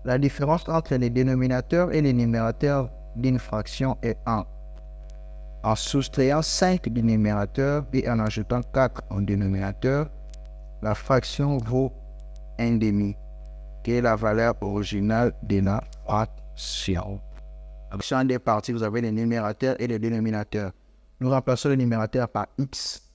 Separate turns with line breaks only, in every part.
La différence entre les dénominateurs et les numérateurs d'une fraction est 1. En soustrayant 5 du numérateur et en ajoutant 4 au dénominateur, la fraction vaut 1,5, qui est la valeur originale de la fraction. Sur des parties, vous avez les numérateurs et les dénominateurs. Nous remplaçons le numérateur par x.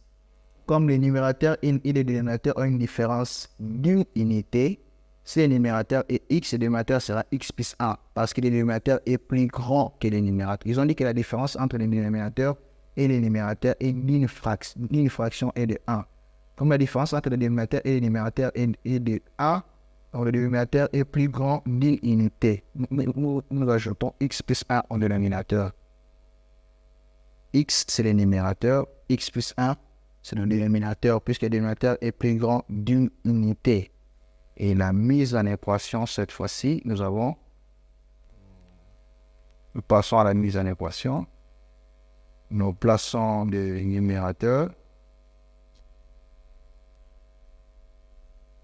Comme les numérateurs et les dénominateurs ont une différence d'une unité, si le numérateur est x, le dénominateur sera x plus 1, parce que le dénominateur est plus grand que le numérateur. Ils ont dit que la différence entre les dénominateurs et les numérateurs est d'une fraction est de 1. Comme la différence entre le dénominateur et le numérateur est de 1, donc le dénominateur est plus grand d'une unité. Nous ajoutons x plus 1 au dénominateur. X, c'est le numérateur. X plus 1, c'est le dénominateur, puisque le dénominateur est plus grand d'une unité. Et la mise en équation, cette fois-ci, nous passons à la mise en équation. Nous plaçons le numérateur.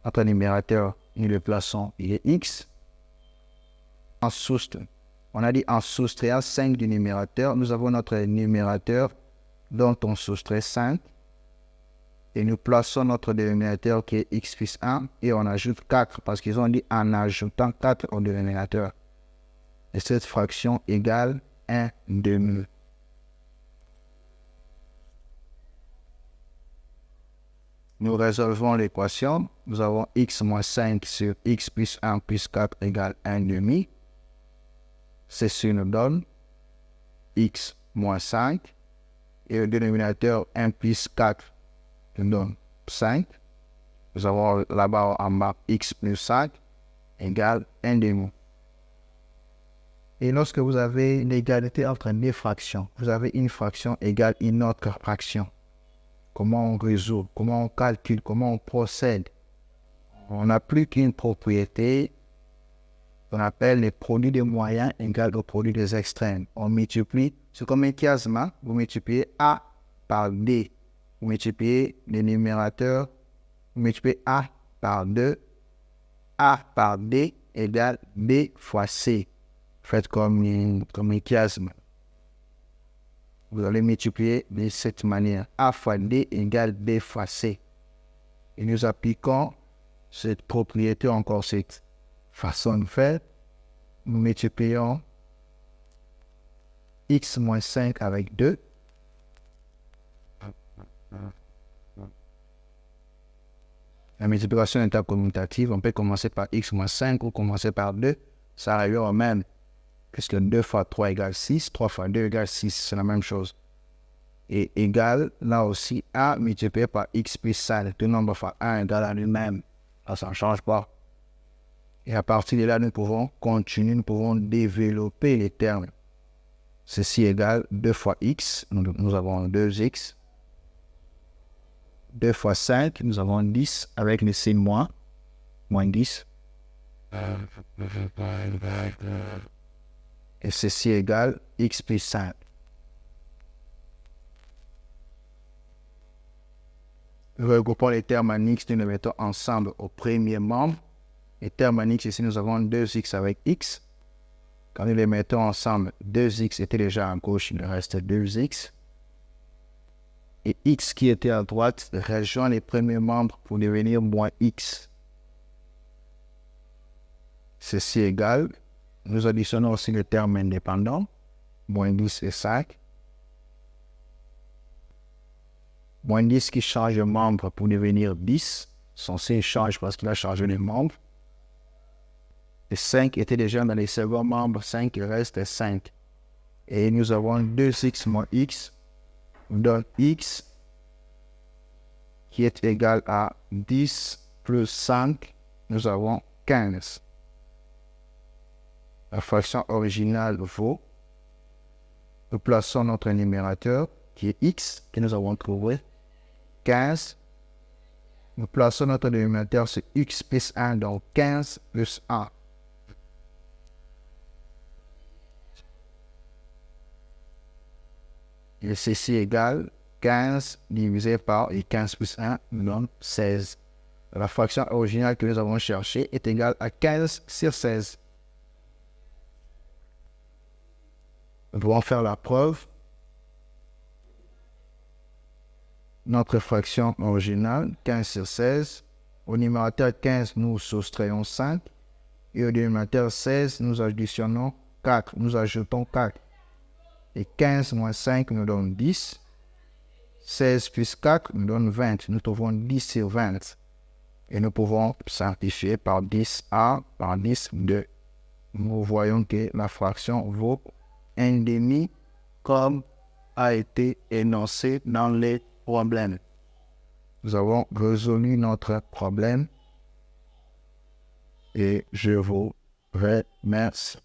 Notre numérateur, nous le plaçons, il est x. On a dit en soustrayant 5 du numérateur, nous avons notre numérateur dont on soustrait 5. Et nous plaçons notre dénominateur qui est x plus 1 et on ajoute 4 parce qu'ils ont dit en ajoutant 4 au dénominateur. Et cette fraction égale 1,5. Nous résolvons l'équation. Nous avons x moins 5 sur x plus 1 plus 4 égale 1,5. Ceci nous donne x moins 5. Et le dénominateur 1 plus 4 nous donne 5. Nous avons là-bas en bas x plus 5 égale 1,5. Et lorsque vous avez l'égalité entre deux fractions, vous avez une fraction égale une autre fraction. Comment on résout, comment on calcule, comment on procède? On n'a plus qu'une propriété qu'on appelle les produits des moyens égale au produit des extrêmes. On multiplie, c'est comme un chiasme, vous multipliez A par D. Vous multipliez les numérateurs, vous multipliez A par 2, A par D égale B fois C. Faites comme un chiasme. Vous allez multiplier de cette manière. A fois D égale B fois C. Et nous appliquons cette propriété, encore cette façon de faire. Nous multiplions x moins 5 avec 2. La multiplication intercommutative, on peut commencer par x moins 5 ou commencer par 2. Ça arrive au même. Puisque 2 fois 3 égale 6, 3 fois 2 égale 6, c'est la même chose. Et égal, là aussi, A multiplié par x plus 5, tout nombre fois 1 égale à lui-même. Là, ça ne change pas. Et à partir de là, nous pouvons continuer, nous pouvons développer les termes. Ceci égale 2 fois x, nous avons 2x. 2 fois 5, nous avons 10 avec le signe moins 10. Et ceci égale x plus 5. Nous regroupons les termes en x, nous les mettons ensemble au premier membre. Les termes en x, ici nous avons 2x avec x. Quand nous les mettons ensemble, 2x était déjà à gauche, il reste 2x. Et x qui était à droite rejoint les premiers membres pour devenir moins x. Ceci égale, nous additionnons aussi le terme indépendant, moins 10 et 5. Moins 10 qui change de membre pour devenir 10. Son signe change parce qu'il a changé de membre. Et 5 était déjà dans les seconds membres, 5 il reste 5. Et nous avons 2x moins x, donne x qui est égal à 10 plus 5, nous avons 15. La fraction originale vaut, nous plaçons notre numérateur qui est x, que nous avons trouvé, 15. Nous plaçons notre dénominateur sur x plus 1, donc 15 plus 1. Et ceci égale 15 divisé par et 15 plus 1 nous donne 16. La fraction originale que nous avons cherchée est égale à 15 sur 16. Nous allons faire la preuve. Notre fraction originale, 15 sur 16. Au numérateur 15, nous soustrayons 5. Et au dénominateur 16, nous additionnons 4. Nous ajoutons 4. Et 15 moins 5 nous donne 10. 16 plus 4 nous donne 20. Nous trouvons 10 sur 20. Et nous pouvons simplifier par 10A, par 10, 2. Nous voyons que la fraction vaut 1,5 comme a été énoncé dans les problèmes. Nous avons résolu notre problème et je vous remercie.